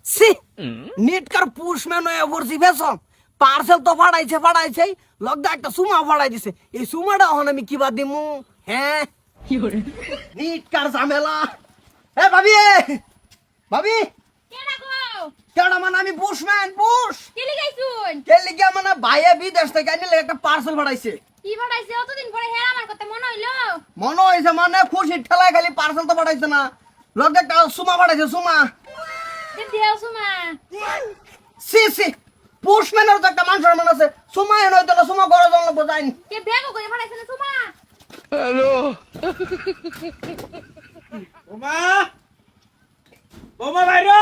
C নিটকার পুশম্যান হয়ে পড়ছি বেসম parcel তো পাঠাইছে লগদা একটা সুমা পাঠাই দিছে এই সুমাটা এখন আমি কিবা দিমু হ্যাঁ নিটকার ঝামেলা এ ভাবি ভাবি কেডা গো কেডা মানে আমি পুশম্যান পুশ কেলি গাইছুন কেলি কি মানে ভাইয়া বিদেশ থেকে আইলে একটা পার্সেল পাঠাইছে কি বাড়াইছে অতদিন পরে হেরা আমার কথা মনে হইলো মনে হইছে মানে খুশি ঠেলায় খালি পার্সেল তো পাঠাইছে না লগদা একটা সুমা পাঠাইছে সুমা দেও সুমা সি পুশম্যানের তো একটা মান সম্মান আছে সুমা এনে হইতো না সুমা ঘরে জন্য বোঝাইন কে ব্যাগও করে বাড়াইছে না সুমা ওমা ওমা বাইরো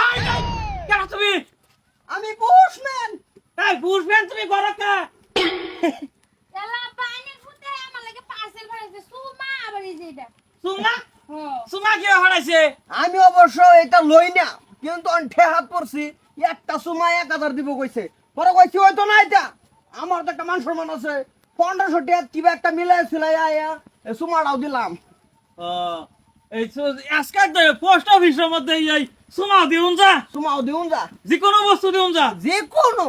আই কেন তুমি আমি পুশম্যান এই বুঝবেন তুমি গরকা এলা পানি ফুটে আমার লাগে পার্সেল বাড়াইছে সুমা আবার এই যে এটা সুমা হ সুমা কি হড়াইছে আমি অবশ্য এটা লই না কিন্তু অন্ঠে হাত পড়ছি একটা সুমা 1000 দিব কইছে পরে কইছি হয়তো না এটা আমার তো একটা মান সম্মান আছে 1500 টাকা কিবা একটা মিলাই ছিলাই আয়া এই সুমাটাও দিলাম ও এই তো আজকাল তো পোস্ট অফিসের মধ্যে এই সুমা দিউন যা সুমাও দিউন যা যে কোনো বস্তু দিউন যা যে কোনো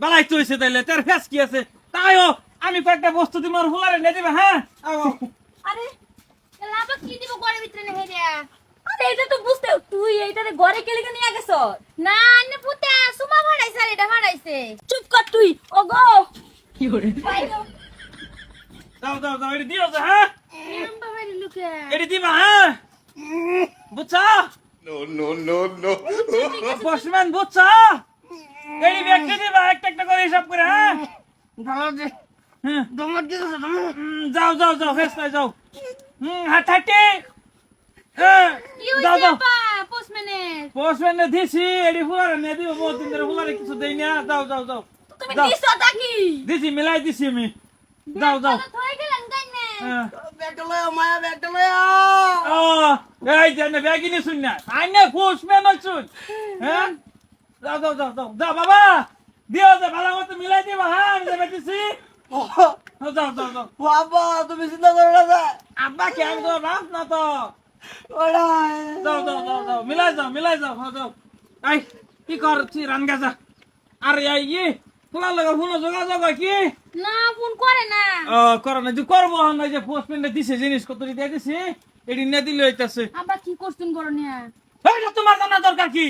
বালাই তো হইছে তাইলে তার ফেস কি আছে তাইও আমি কয়েকটা বস্তু দিমার হুলারে নে দিবে হ্যাঁ আও আরে এলা আবার কি দিব ঘরের ভিতরে নে হেরিয়া আরে এটা তো বুঝতে তুই এইটারে ঘরে কেলি কে নিয়ে গেছ না আন্নে ফুটে সুমা বাড়াইছে আর এটা বাড়াইছে চুপ কর তুই ওগো কি করে দাও দাও দাও এটি দিও যা হ্যাঁ এরম ভাবে লুকে এটি দিবা হ্যাঁ বুঝছা No. পোস্টম্যান বুঝছা এটি ব্যক্তি দিবা একটা একটা করে হিসাব করে হ্যাঁ হ্যাঁ তোমার কি আছে তুমি যাও যাও যাও ফেস নাই যাও হাত হাঁটি হ্যাঁ কি যাও হইছে যাও আপা পোস্টম্যানে পোস্টম্যানে দিছি এটি ফুলারে নে দিব বহুত দিন ধরে ফুলারে কিছু দেই না যাও যাও যাও তুমি যাও। দিছো তাকি দিছি মিলাই দিছি আমি যাও যাও থই গেলেন গাইনে হ্যাঁ ব্যাগটা লয়া মায়া ব্যাগটা লয়া ও এই জানে ব্যাগিনি শুন না আইনে পোস্টম্যান হইছুন হ্যাঁ যাও যাও যাও যাও যাও বাবা দিও যে ভালো মতো মিলাই দিবা হ্যাঁ আমি যাবে দিছি যাও যাও যাও বাবা তুমি চিন্তা করো না যা আব্বা কে আমি তো বাপ না তো ওরা যাও যাও যাও যাও মিলাই যাও হ্যাঁ যাও এই কি করছি রান গাজা আরে এই ই তোমার লাগে ফোন যোগাযোগ হয় কি না ফোন করে না ও করো না যে করবো না যে পোস্টম্যানে দিছে জিনিস কত দিয়ে দিছি এটি নে দিলে হইতাছে আব্বা কি করছুন করনিয়া এইটা তোমার জানা দরকার কি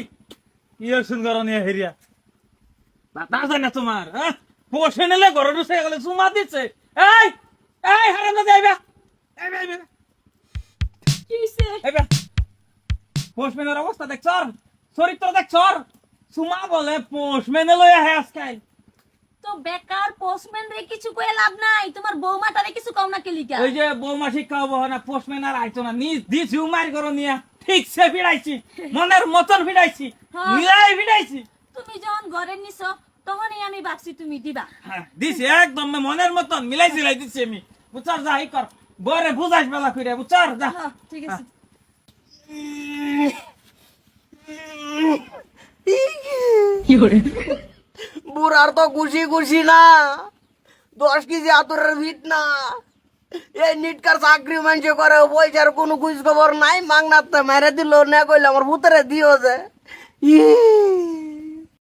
ইয়ে সুন্দর নিয়ে হেরিয়া তা জানা তোমার হ্যাঁ পোষে নিলে ঘরে ঢুসে গেলে চুমা দিচ্ছে এই এই হারাম না যাইবা কি হইছে এইবা পোস্টম্যানের অবস্থা দেখছ চরিত্র দেখছ চুমা বলে পোস্টম্যানে লই আহে আজকাল তো বেকার পোস্টম্যান রে কিছু কই লাভ নাই তোমার বৌমাটারে কিছু কম না কেলিকা ওই যে বৌমা শিক্ষা হবো না পোস্টম্যান আর আইতো না নিজ দিস উমার করো নিয়া ঠিক সে ফিরাইছি মনের মতন ফিরাইছি হ্যাঁ। মিলাই ফিরাইছি তুমি যখন ঘরে নিছো তখনই আমি ভাবছি তুমি দিবা হ্যাঁ, দিছি একদম মনের মতন মিলাই জিলাই দিছি আমি বুঝছার যা ই কর বরে বুঝাইস বেলা কইরা বুঝছার যা হ্যাঁ, ঠিক আছে বুড়ার তো খুশি না 10 কেজি আতরের ভিত না এই নিটকার চাকরি মানুষে করে পয়সার কোনো খোঁজ খবর নাই মাংনাতে মেরে দিল না কইলে আমার ভূতরে দিও যে